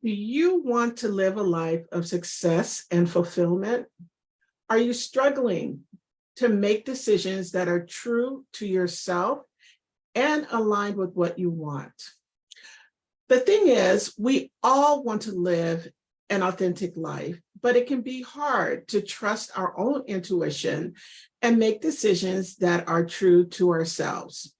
Do you want to live a life of success and fulfillment? Are you struggling to make decisions that are true to yourself and aligned with what you want? The thing is, we all want to live an authentic life, but it can be hard to trust our own intuition and make decisions that are true to ourselves.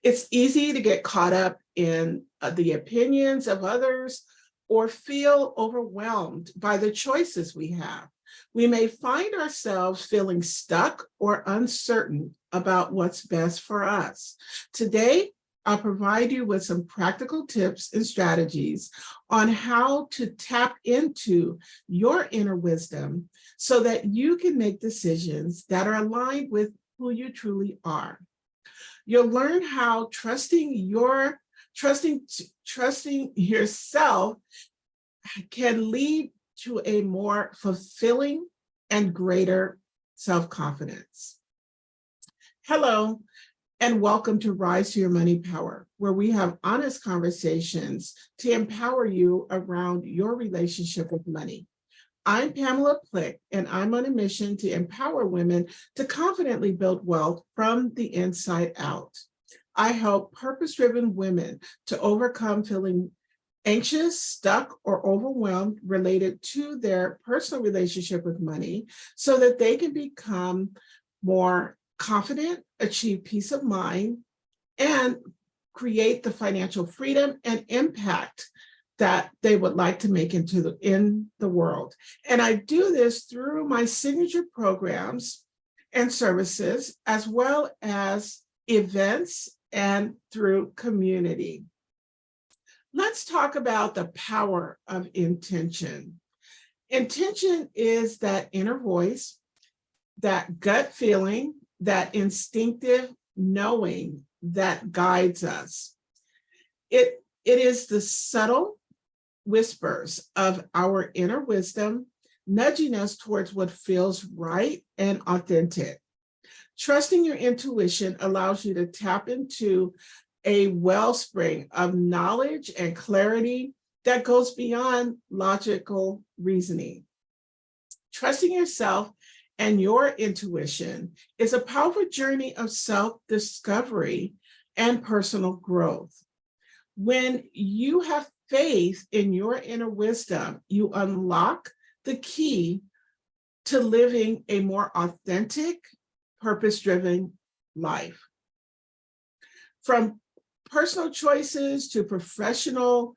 It's easy to get caught up in the opinions of others or feel overwhelmed by the choices we have. We may find ourselves feeling stuck or uncertain about what's best for us. Today, I'll provide you with some practical tips and strategies on how to tap into your inner wisdom so that you can make decisions that are aligned with who you truly are. You'll learn how trusting yourself can lead to a more fulfilling and greater self-confidence. Hello, and welcome to Rise to Your Money Power, where we have honest conversations to empower you around your relationship with money. I'm Pamela Plick, and I'm on a mission to empower women to confidently build wealth from the inside out. I help purpose-driven women to overcome feeling anxious, stuck, or overwhelmed related to their personal relationship with money so that they can become more confident, achieve peace of mind, and create the financial freedom and impact that they would like to make in the world. And I do this through my signature programs and services, as well as events and through community. Let's talk about the power of intention. Intention is that inner voice, that gut feeling, that instinctive knowing that guides us. It is the subtle whispers of our inner wisdom, nudging us towards what feels right and authentic. Trusting your intuition allows you to tap into a wellspring of knowledge and clarity that goes beyond logical reasoning. Trusting yourself and your intuition is a powerful journey of self-discovery and personal growth. When you have faith in your inner wisdom, you unlock the key to living a more authentic, purpose-driven life. From personal choices to professional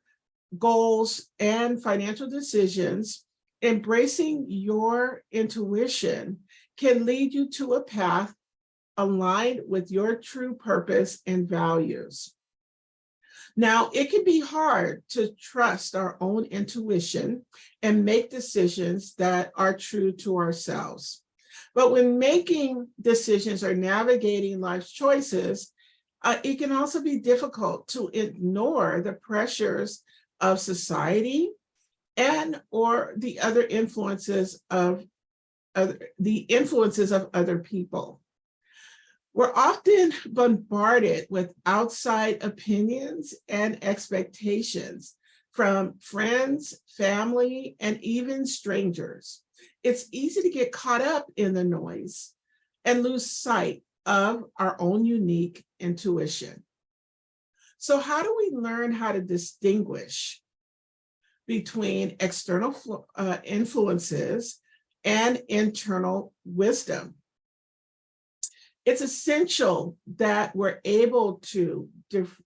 goals and financial decisions, embracing your intuition can lead you to a path aligned with your true purpose and values. Now, it can be hard to trust our own intuition and make decisions that are true to ourselves. But when making decisions or navigating life's choices, it can also be difficult to ignore the pressures of society and or the other influences of other people. We're often bombarded with outside opinions and expectations from friends, family, and even strangers. It's easy to get caught up in the noise and lose sight of our own unique intuition. So how do we learn how to distinguish between external influences and internal wisdom? It's essential that we're able to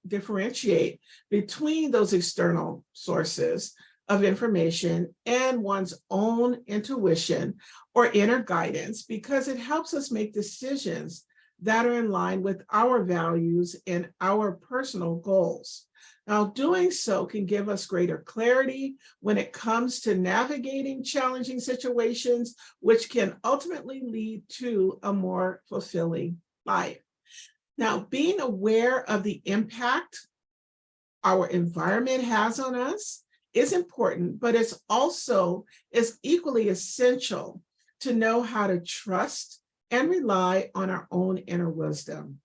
differentiate between those external sources of information and one's own intuition or inner guidance, because it helps us make decisions that are in line with our values and our personal goals. Now, doing so can give us greater clarity when it comes to navigating challenging situations, which can ultimately lead to a more fulfilling life. Now, being aware of the impact our environment has on us is important, but it's also is equally essential to know how to trust and rely on our own inner wisdom.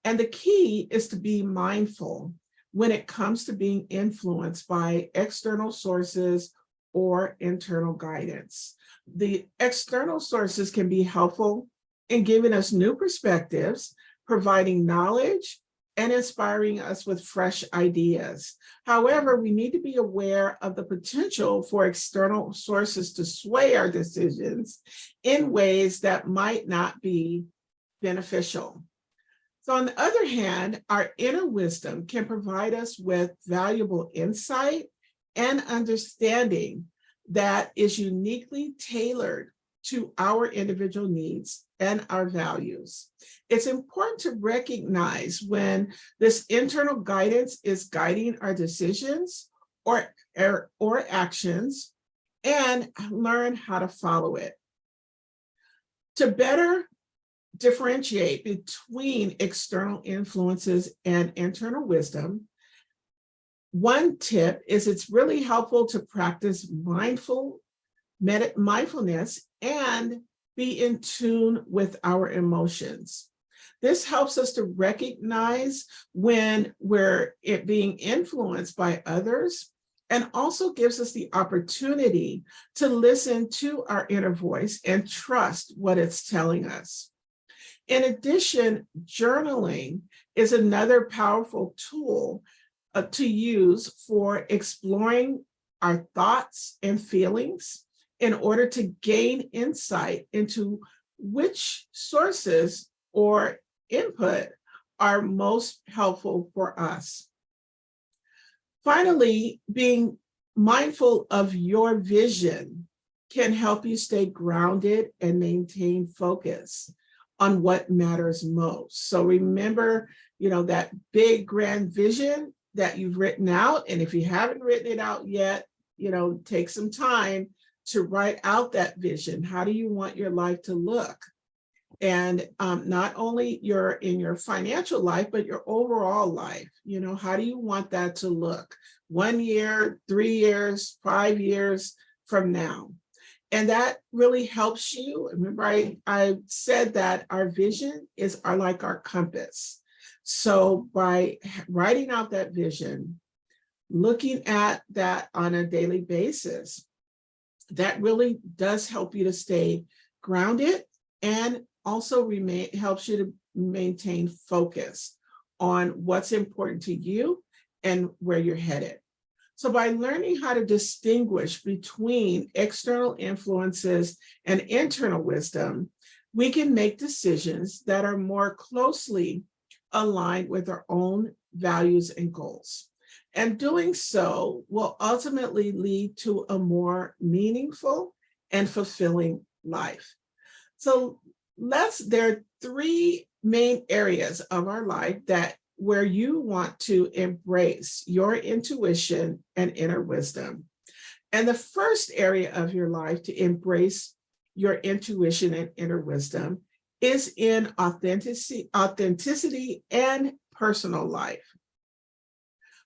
And the key is to be mindful when it comes to being influenced by external sources or internal guidance. The external sources can be helpful in giving us new perspectives, providing knowledge, and inspiring us with fresh ideas. However, we need to be aware of the potential for external sources to sway our decisions in ways that might not be beneficial. So on the other hand, our inner wisdom can provide us with valuable insight and understanding that is uniquely tailored to our individual needs and our values. It's important to recognize when this internal guidance is guiding our decisions or actions and learn how to follow it. To better differentiate between external influences and internal wisdom, one tip is it's really helpful to practice mindfulness and be in tune with our emotions. This helps us to recognize when we're being influenced by others, and also gives us the opportunity to listen to our inner voice and trust what it's telling us. In addition, journaling is another powerful tool to use for exploring our thoughts and feelings in order to gain insight into which sources or input are most helpful for us. Finally, being mindful of your vision can help you stay grounded and maintain focus on what matters most. So remember, that big grand vision that you've written out. And if you haven't written it out yet, take some time to write out that vision. How do you want your life to look? And not only in your financial life, but your overall life. How do you want that to look 1 year, 3 years, 5 years from now? And that really helps you. Remember, I said that our vision is like our compass. So by writing out that vision, looking at that on a daily basis, that really does help you to stay grounded, and also helps you to maintain focus on what's important to you and where you're headed. So by learning how to distinguish between external influences and internal wisdom, we can make decisions that are more closely aligned with our own values and goals. And doing so will ultimately lead to a more meaningful and fulfilling life. So there are 3 main areas of our life where you want to embrace your intuition and inner wisdom. And the first area of your life to embrace your intuition and inner wisdom is in authenticity and personal life.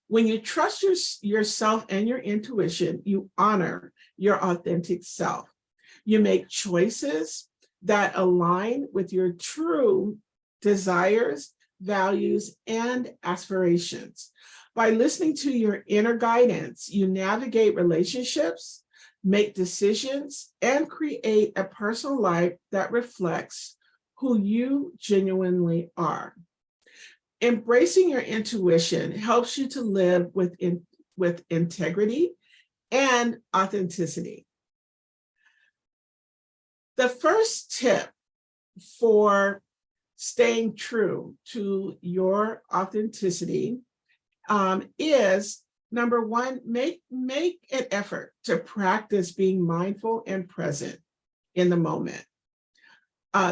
When you trust yourself and your intuition, you honor your authentic self. You make choices that align with your true desires, values, and aspirations. By listening to your inner guidance, you navigate relationships, make decisions, and create a personal life that reflects who you genuinely are. Embracing your intuition helps you to live with integrity and authenticity. The first tip for staying true to your authenticity is, number 1, make an effort to practice being mindful and present in the moment.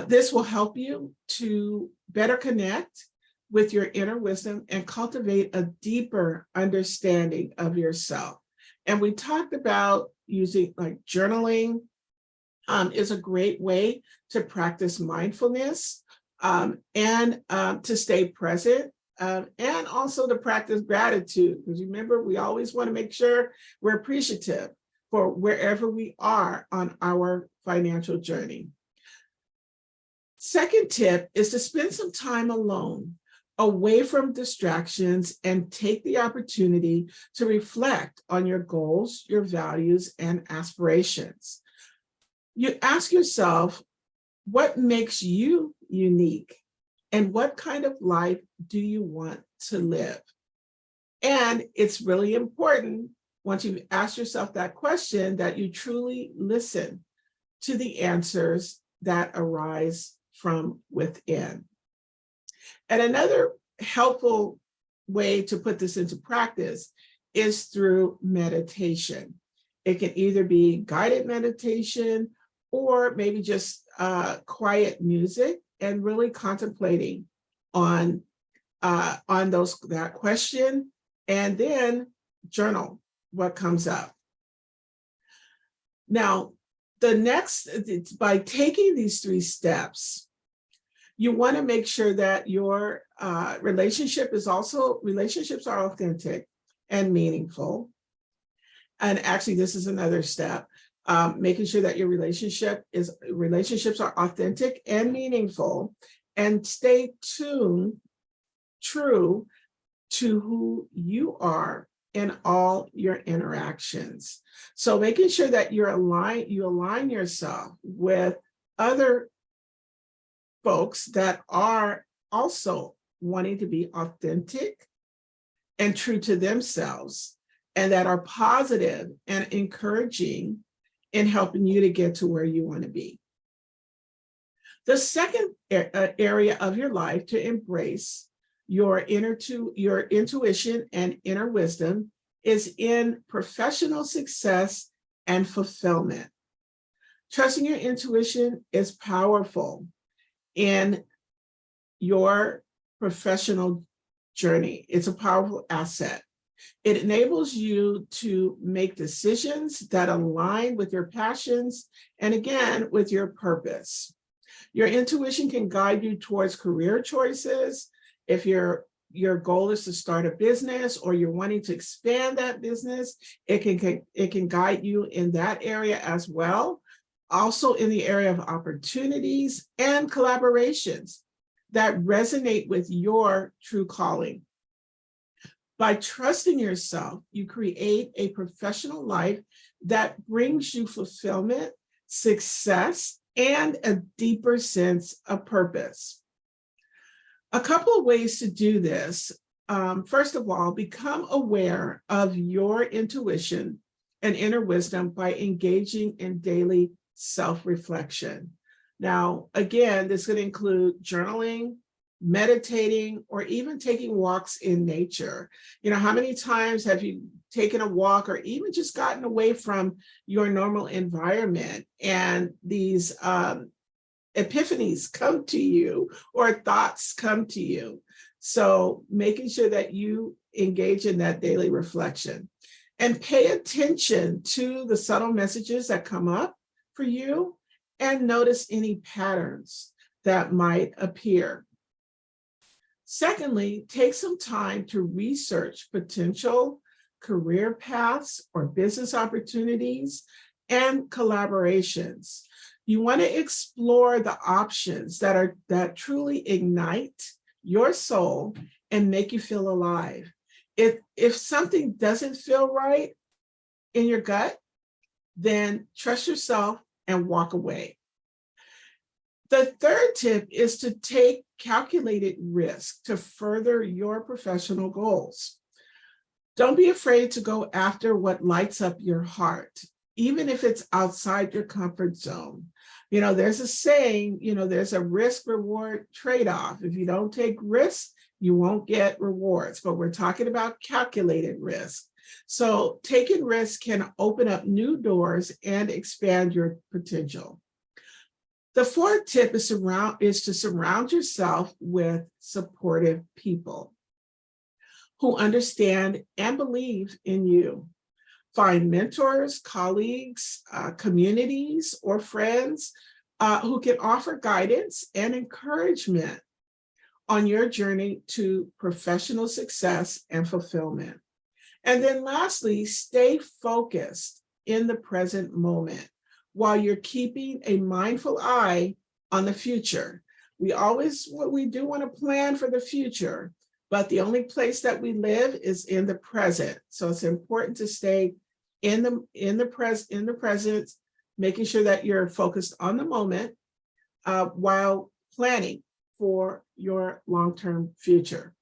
This will help you to better connect with your inner wisdom and cultivate a deeper understanding of yourself. And we talked about using journaling is a great way to practice mindfulness and to stay present, and also to practice gratitude. Because remember, we always want to make sure we're appreciative for wherever we are on our financial journey. Second tip is to spend some time alone away from distractions and take the opportunity to reflect on your goals, your values, and aspirations. You ask yourself, what makes you unique? And what kind of life do you want to live? And it's really important, once you've asked yourself that question, that you truly listen to the answers that arise from within. And another helpful way to put this into practice is through meditation. It can either be guided meditation or maybe just quiet music and really contemplating on that question, and then journal what comes up. Now, by taking these 3 steps, you want to make sure that your relationships are authentic and meaningful. And actually, this is another step, making sure that your relationships are authentic and meaningful, and stay true to who you are in all your interactions. So making sure that you align yourself with other folks that are also wanting to be authentic and true to themselves, and that are positive and encouraging in helping you to get to where you want to be. The second area of your life to embrace your intuition and inner wisdom is in professional success and fulfillment. Trusting your intuition is powerful in your professional journey. It's a powerful asset. It enables you to make decisions that align with your passions and, again, with your purpose. Your intuition can guide you towards career choices. If your goal is to start a business or you're wanting to expand that business, it can guide you in that area as well. Also in the area of opportunities and collaborations that resonate with your true calling. By trusting yourself, you create a professional life that brings you fulfillment, success, and a deeper sense of purpose. A couple of ways to do this. First of all, become aware of your intuition and inner wisdom by engaging in daily self-reflection. Now, again, this could include journaling, meditating, or even taking walks in nature. How many times have you taken a walk or even just gotten away from your normal environment and these epiphanies come to you or thoughts come to you? So making sure that you engage in that daily reflection and pay attention to the subtle messages that come up for you and notice any patterns that might appear. Secondly, take some time to research potential career paths or business opportunities and collaborations. You want to explore the options that truly ignite your soul and make you feel alive. If something doesn't feel right in your gut, then trust yourself and walk away. The third tip is to take calculated risk to further your professional goals. Don't be afraid to go after what lights up your heart, even if it's outside your comfort zone. There's a saying, there's a risk-reward trade-off. If you don't take risks, you won't get rewards, but we're talking about calculated risk. So taking risks can open up new doors and expand your potential. The fourth tip is to surround yourself with supportive people who understand and believe in you. Find mentors, colleagues, communities, or friends who can offer guidance and encouragement on your journey to professional success and fulfillment. And then lastly, stay focused in the present moment while you're keeping a mindful eye on the future. We do want to plan for the future, but the only place that we live is in the present. So it's important to stay in the present, making sure that you're focused on the moment while planning for your long-term future.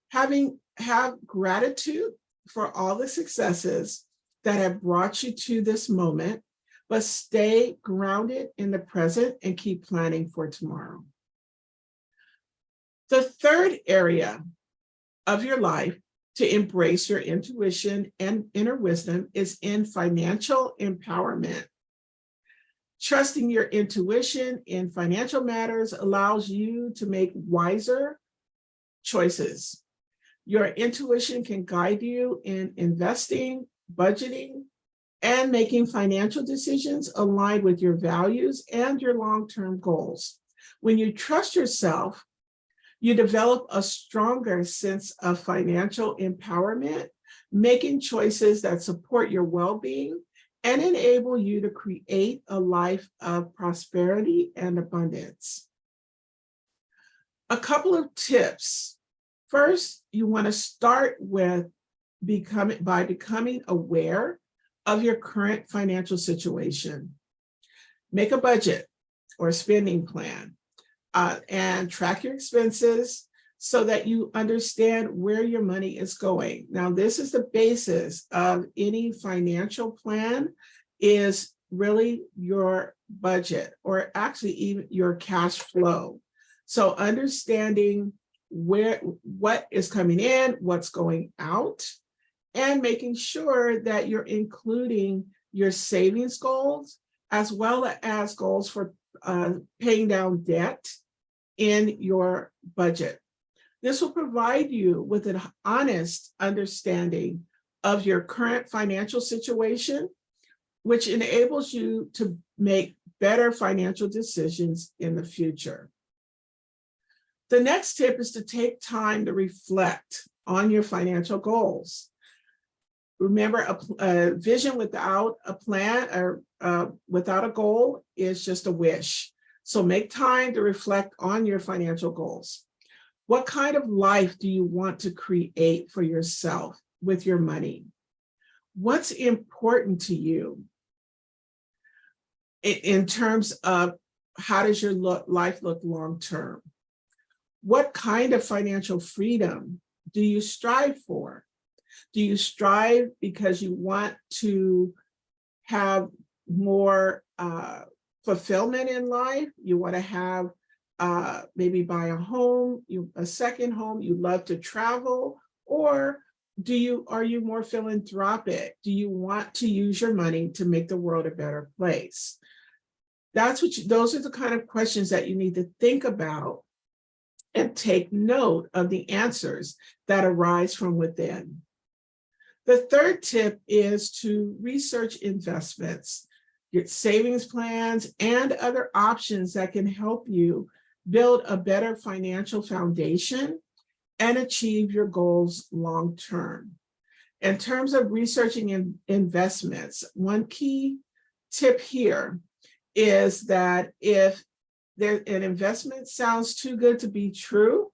Have gratitude for all the successes that have brought you to this moment, but stay grounded in the present and keep planning for tomorrow. The third area of your life to embrace your intuition and inner wisdom is in financial empowerment. Trusting your intuition in financial matters allows you to make wiser choices. Your intuition can guide you in investing, budgeting, and making financial decisions aligned with your values and your long-term goals. When you trust yourself, you develop a stronger sense of financial empowerment, making choices that support your well-being and enable you to create a life of prosperity and abundance. A couple of tips. First, you want to start with becoming aware of your current financial situation. Make a budget or spending plan and track your expenses so that you understand where your money is going. Now, this is the basis of any financial plan, is really your budget, or actually even your cash flow. So understanding what is coming in, what's going out, and making sure that you're including your savings goals as well as goals for paying down debt in your budget. This will provide you with an honest understanding of your current financial situation, which enables you to make better financial decisions in the future. The next tip is to take time to reflect on your financial goals. Remember, a vision without a plan or without a goal is just a wish. So make time to reflect on your financial goals. What kind of life do you want to create for yourself with your money? What's important to you in terms of how does your life look long term? What kind of financial freedom do you strive for? Do you strive because you want to have more fulfillment in life? You want to have maybe buy a home, a second home, you love to travel, or are you more philanthropic? Do you want to use your money to make the world a better place? Those are the kind of questions that you need to think about and take note of the answers that arise from within. The third tip is to research investments, your savings plans, and other options that can help you build a better financial foundation and achieve your goals long term. In terms of researching investments, one key tip here is that if an investment sounds too good to be true,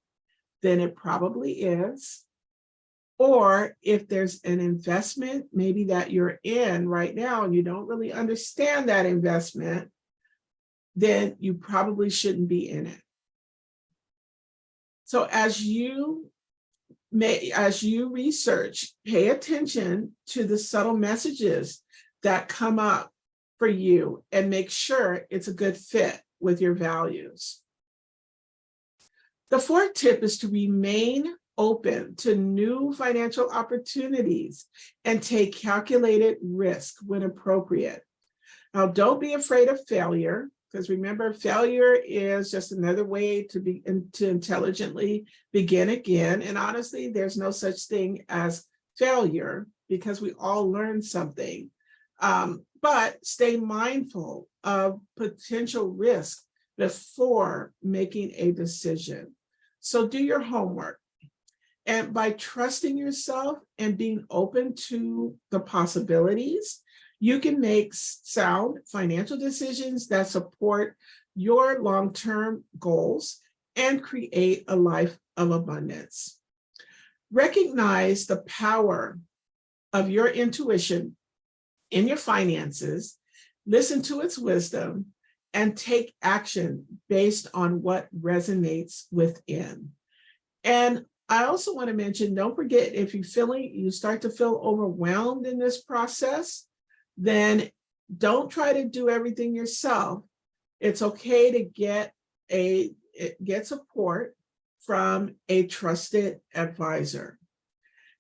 then it probably is. Or if there's an investment maybe that you're in right now and you don't really understand that investment, then you probably shouldn't be in it. So as you research, pay attention to the subtle messages that come up for you and make sure it's a good fit with your values. The fourth tip is to remain open to new financial opportunities and take calculated risk when appropriate. Now, don't be afraid of failure, because remember, failure is just another way to intelligently begin again. And honestly, there's no such thing as failure because we all learn something. But stay mindful of potential risk before making a decision. So do your homework. And by trusting yourself and being open to the possibilities, you can make sound financial decisions that support your long-term goals and create a life of abundance. Recognize the power of your intuition in your finances, listen to its wisdom, and take action based on what resonates within. And I also want to mention, don't forget, if you start to feel overwhelmed in this process, then don't try to do everything yourself. It's okay to get support from a trusted advisor.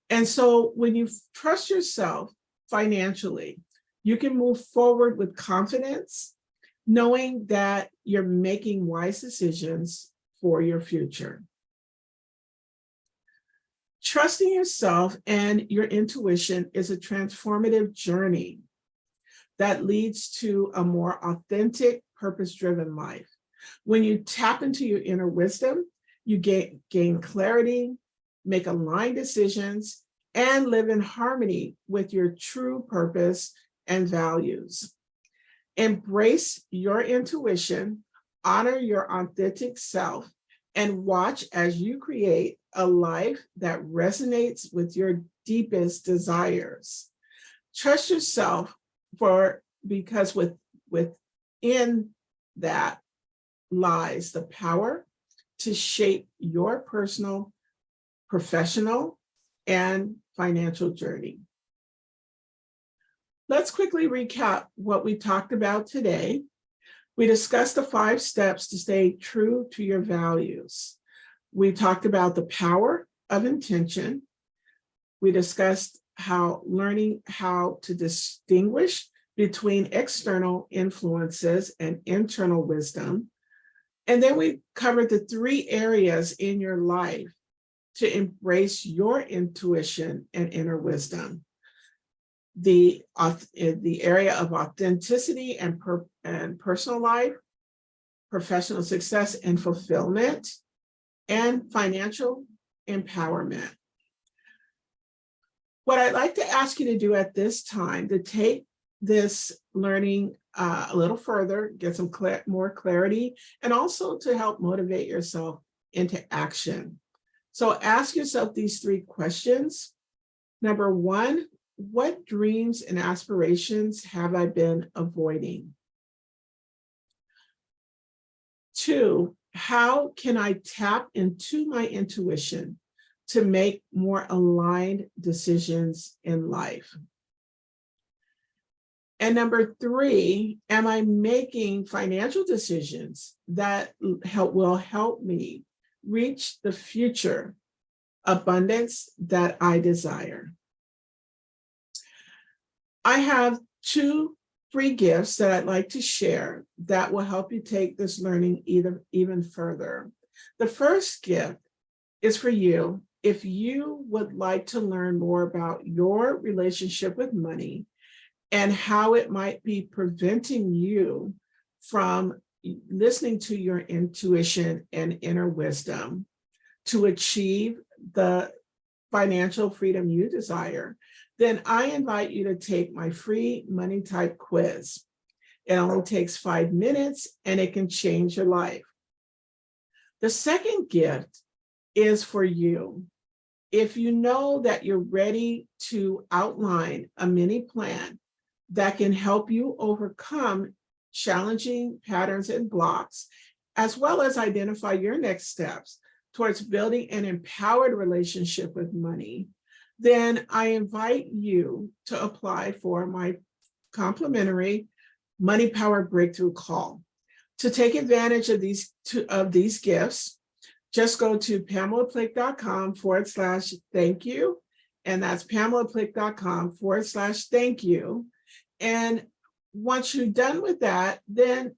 And so when you trust yourself financially, you can move forward with confidence, knowing that you're making wise decisions for your future. Trusting yourself and your intuition is a transformative journey that leads to a more authentic, purpose-driven life. When you tap into your inner wisdom, you gain clarity, make aligned decisions, and live in harmony with your true purpose and values. Embrace your intuition, honor your authentic self, and watch as you create a life that resonates with your deepest desires. Trust yourself because within that lies the power to shape your personal, professional, and financial journey. Let's quickly recap what we talked about today. We discussed the 5 steps to stay true to your values. We talked about the power of intention. We discussed learning how to distinguish between external influences and internal wisdom. And then we covered the 3 areas in your life to embrace your intuition and inner wisdom. The area of authenticity and personal life, professional success and fulfillment, and financial empowerment. What I'd like to ask you to do at this time, to take this learning a little further, get some more clarity, and also to help motivate yourself into action. So ask yourself these 3 questions. Number 1, what dreams and aspirations have I been avoiding? 2, how can I tap into my intuition to make more aligned decisions in life? And number 3, am I making financial decisions that will help me reach the future abundance that I desire? I have 2 free gifts that I'd like to share that will help you take this learning even further. The first gift is for you if you would like to learn more about your relationship with money and how it might be preventing you from listening to your intuition and inner wisdom to achieve the financial freedom you desire, then I invite you to take my free money type quiz. It only takes 5 minutes and it can change your life. The second gift is for you. If you know that you're ready to outline a mini plan that can help you overcome challenging patterns and blocks, as well as identify your next steps towards building an empowered relationship with money, then I invite you to apply for my complimentary Money Power Breakthrough Call. To take advantage of these gifts, just go to PamelaPlick.com/thank you. And that's PamelaPlick.com/thank you. And once you're done with that, then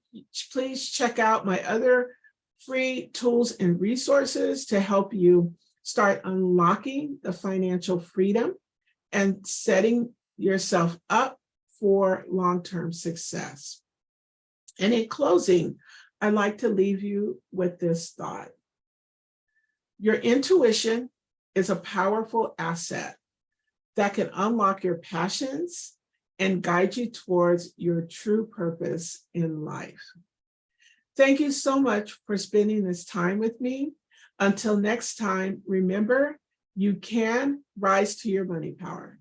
please check out my other free tools and resources to help you start unlocking the financial freedom and setting yourself up for long-term success. And in closing, I'd like to leave you with this thought. Your intuition is a powerful asset that can unlock your passions and guide you towards your true purpose in life. Thank you so much for spending this time with me. Until next time, remember, you can rise to your money power.